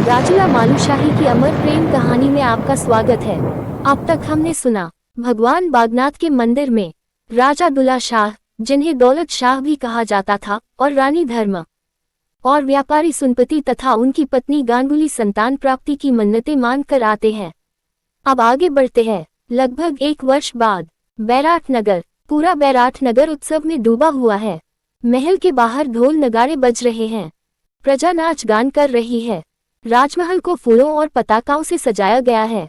राजुला मालूशाही की अमर प्रेम कहानी में आपका स्वागत है। अब तक हमने सुना भगवान बागनाथ के मंदिर में राजा दुल्ला शाह, जिन्हें दौलत शाह भी कहा जाता था, और रानी धर्म और व्यापारी सुनपति तथा उनकी पत्नी गांगुली संतान प्राप्ति की मन्नतें मानकर आते हैं। अब आगे बढ़ते हैं। लगभग 1 वर्ष बाद बैराट नगर, पूरा बैराट नगर उत्सव में डूबा हुआ है। महल के बाहर ढोल नगाड़े बज रहे हैं, प्रजा नाच गान कर रही है। राजमहल को फूलों और पताकाओं से सजाया गया है।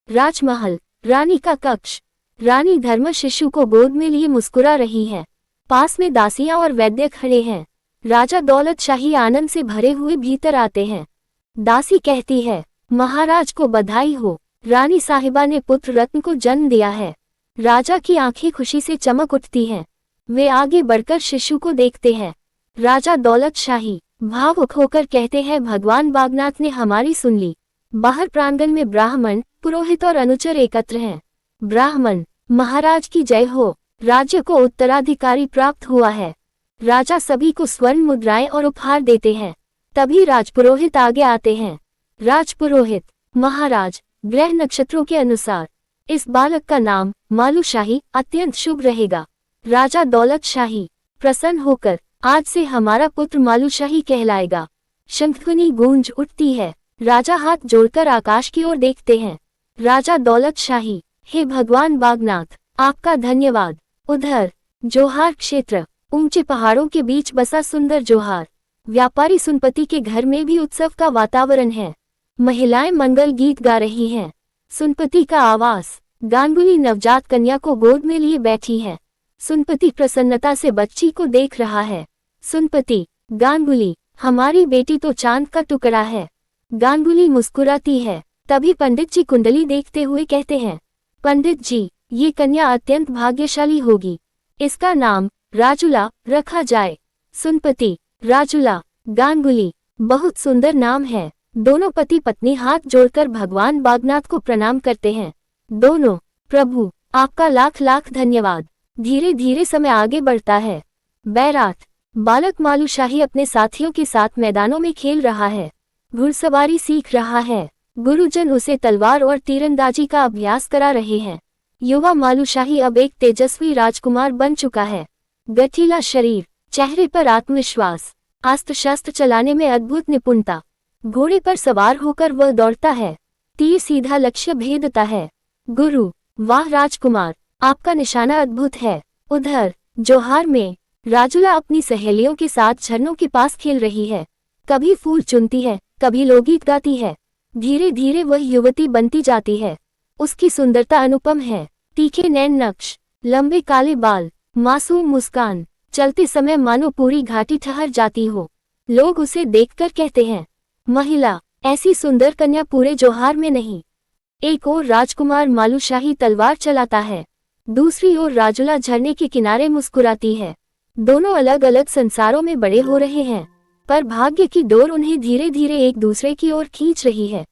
राजमहल, रानी का कक्ष। रानी धर्म शिशु को गोद में लिए मुस्कुरा रही है। पास में दासियां और वैद्य खड़े हैं। राजा दौलत शाही आनंद से भरे हुए भीतर आते हैं। दासी कहती है, महाराज को बधाई हो, रानी साहिबा ने पुत्र रत्न को जन्म दिया है। राजा की आंखें खुशी से चमक उठती हैं। वे आगे बढ़कर शिशु को देखते हैं। राजा दौलत शाही भावुक होकर कहते हैं, भगवान बागनाथ ने हमारी सुन ली। बाहर प्रांगण में ब्राह्मण, पुरोहित और अनुचर एकत्र हैं। ब्राह्मण, महाराज की जय हो, राज्य को उत्तराधिकारी प्राप्त हुआ है। राजा सभी को स्वर्ण मुद्राएं और उपहार देते हैं। तभी राजपुरोहित आगे आते हैं। राजपुरोहित, महाराज, ग्रह नक्षत्रों के अनुसार इस बालक का नाम मालूशाही अत्यंत शुभ रहेगा। राजा दौलत शाही प्रसन्न होकर, आज से हमारा पुत्र मालूशाही कहलाएगा। शंखध्वनि गूंज उठती है। राजा हाथ जोड़कर आकाश की ओर देखते हैं। राजा दौलत शाही, हे भगवान बागनाथ, आपका धन्यवाद। उधर जोहार क्षेत्र, ऊंचे पहाड़ों के बीच बसा सुंदर जोहार। व्यापारी सुनपति के घर में भी उत्सव का वातावरण है। महिलाएं मंगल गीत गा रही हैं। सुनपति का आवास। गांगुली नवजात कन्या को गोद में लिए बैठी है। सुनपति प्रसन्नता से बच्ची को देख रहा है। सुनपति, गांगुली, हमारी बेटी तो चांद का टुकड़ा है। गांगुली मुस्कुराती है। तभी पंडित जी कुंडली देखते हुए कहते हैं, पंडित जी, ये कन्या अत्यंत भाग्यशाली होगी। इसका नाम राजुला रखा जाए। सुनपति, राजुला, गांगुली, बहुत सुंदर नाम है। दोनों पति पत्नी हाथ जोड़कर भगवान बागनाथ को प्रणाम करते हैं। दोनों, प्रभु, आपका लाख लाख धन्यवाद। धीरे धीरे समय आगे बढ़ता है। बैराट, बालक मालूशाही अपने साथियों के साथ मैदानों में खेल रहा है। घुड़सवारी सीख रहा है। गुरुजन उसे तलवार और तीरंदाजी का अभ्यास करा रहे हैं। युवा मालूशाही अब एक तेजस्वी राजकुमार बन चुका है। गठीला शरीर, चेहरे पर आत्मविश्वास, अस्त्र शस्त्र चलाने में अद्भुत निपुणता। घोड़े पर सवार होकर वह दौड़ता है। तीर सीधा लक्ष्य भेदता है। गुरु, वाह राजकुमार, आपका निशाना अद्भुत है। उधर जोहार में राजुला अपनी सहेलियों के साथ झरनों के पास खेल रही है। कभी फूल चुनती है, कभी लोकगीत गाती है। धीरे धीरे वह युवती बनती जाती है। उसकी सुंदरता अनुपम है। तीखे नैन नक्श, लंबे काले बाल, मासूम मुस्कान, चलते समय मानो पूरी घाटी ठहर जाती हो। लोग उसे देखकर कहते हैं, महिला, ऐसी सुंदर कन्या पूरे जोहार में नहीं। एक ओर राजकुमार मालूशाही तलवार चलाता है, दूसरी ओर राजुला झरने के किनारे मुस्कुराती है। दोनों अलग अलग संसारों में बड़े हो रहे हैं, पर भाग्य की डोर उन्हें धीरे धीरे एक दूसरे की ओर खींच रही है।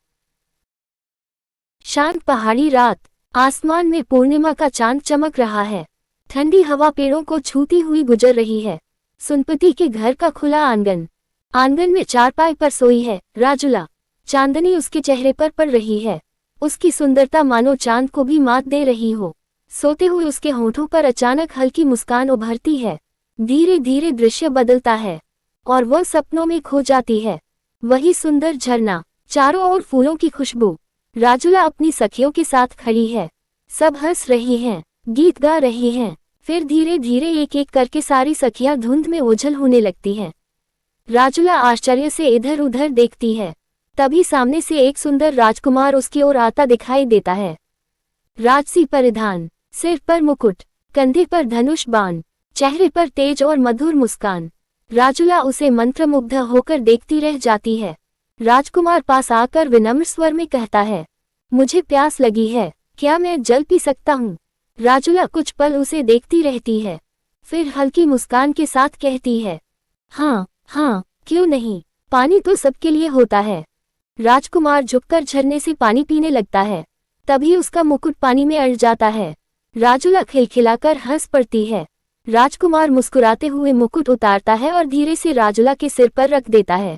शांत पहाड़ी रात, आसमान में पूर्णिमा का चांद चमक रहा है। ठंडी हवा पेड़ों को छूती हुई गुजर रही है। सुनपति के घर का खुला आंगन। आंगन में चारपाई पर सोई है राजुला। चांदनी उसके चेहरे पर पड़ रही है। उसकी सुंदरता मानो चांद को भी मात दे रही हो। सोते हुए उसके होठों पर अचानक हल्की मुस्कान उभरती है। धीरे धीरे दृश्य बदलता है और वह सपनों में खो जाती है। वही सुंदर झरना, चारों ओर फूलों की खुशबू। राजुला अपनी सखियों के साथ खड़ी है। सब हंस रही हैं, गीत गा रही हैं। फिर धीरे धीरे एक एक करके सारी सखियां धुंध में ओझल होने लगती हैं। राजुला आश्चर्य से इधर उधर देखती है। तभी सामने से एक सुंदर राजकुमार उसकी ओर आता दिखाई देता है। राजसी परिधान, सिर पर मुकुट, कंधे पर धनुष बाण, चेहरे पर तेज और मधुर मुस्कान। राजुला उसे मंत्रमुग्ध होकर देखती रह जाती है। राजकुमार पास आकर विनम्र स्वर में कहता है, मुझे प्यास लगी है, क्या मैं जल पी सकता हूँ? राजुला कुछ पल उसे देखती रहती है, फिर हल्की मुस्कान के साथ कहती है, हाँ हाँ, क्यों नहीं, पानी तो सबके लिए होता है। राजकुमार झुककर झरने से पानी पीने लगता है। तभी उसका मुकुट पानी में अड़ जाता है। राजुला खिलखिलाकर हंस पड़ती है। राजकुमार मुस्कुराते हुए मुकुट उतारता है और धीरे से राजुला के सिर पर रख देता है।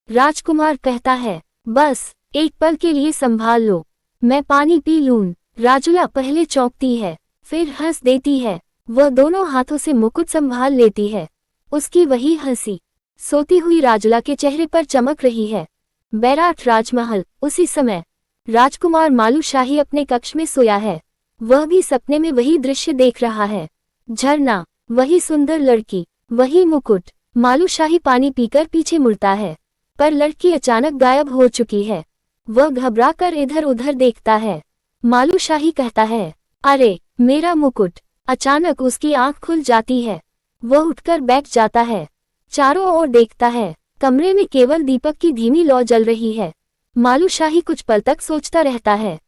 राजकुमार कहता है, बस एक पल के लिए संभाल लो, मैं पानी पी लूं। राजुला पहले चौंकती है, फिर हंस देती है। वह दोनों हाथों से मुकुट संभाल लेती है। उसकी वही हंसी सोती हुई राजुला के चेहरे पर चमक रही है। बैराट राजमहल। उसी समय राजकुमार मालूशाही अपने कक्ष में सोया है। वह भी सपने में वही दृश्य देख रहा है। झरना, वही सुंदर लड़की, वही मुकुट। मालूशाही पानी पीकर पीछे मुड़ता है, पर लड़की अचानक गायब हो चुकी है। वह घबराकर इधर उधर देखता है। मालूशाही कहता है, अरे मेरा मुकुट। अचानक उसकी आंख खुल जाती है। वह उठकर बैठ जाता है, चारों ओर देखता है। कमरे में केवल दीपक की धीमी लौ जल रही है। मालूशाही कुछ पल तक सोचता रहता है।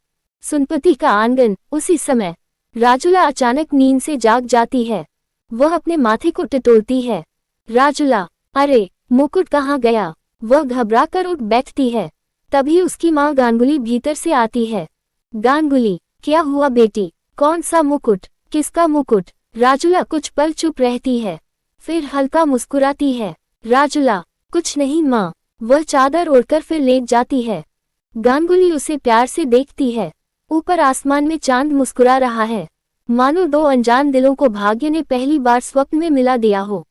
सुनपति का आंगन। उसी समय राजुला अचानक नींद से जाग जाती है। वह अपने माथे को टटोलती है। राजुला, अरे मुकुट कहाँ गया? वह घबराकर उठ बैठती है। तभी उसकी माँ गांगुली भीतर से आती है। गांगुली, क्या हुआ बेटी? कौन सा मुकुट? किसका मुकुट? राजुला कुछ पल चुप रहती है, फिर हल्का मुस्कुराती है। राजुला, कुछ नहीं माँ। वह चादर ओढ़कर फिर लेट जाती है। गांगुली उसे प्यार से देखती है। ऊपर आसमान में चांद मुस्कुरा रहा है, मानो दो अनजान दिलों को भाग्य ने पहली बार स्वप्न में मिला दिया हो।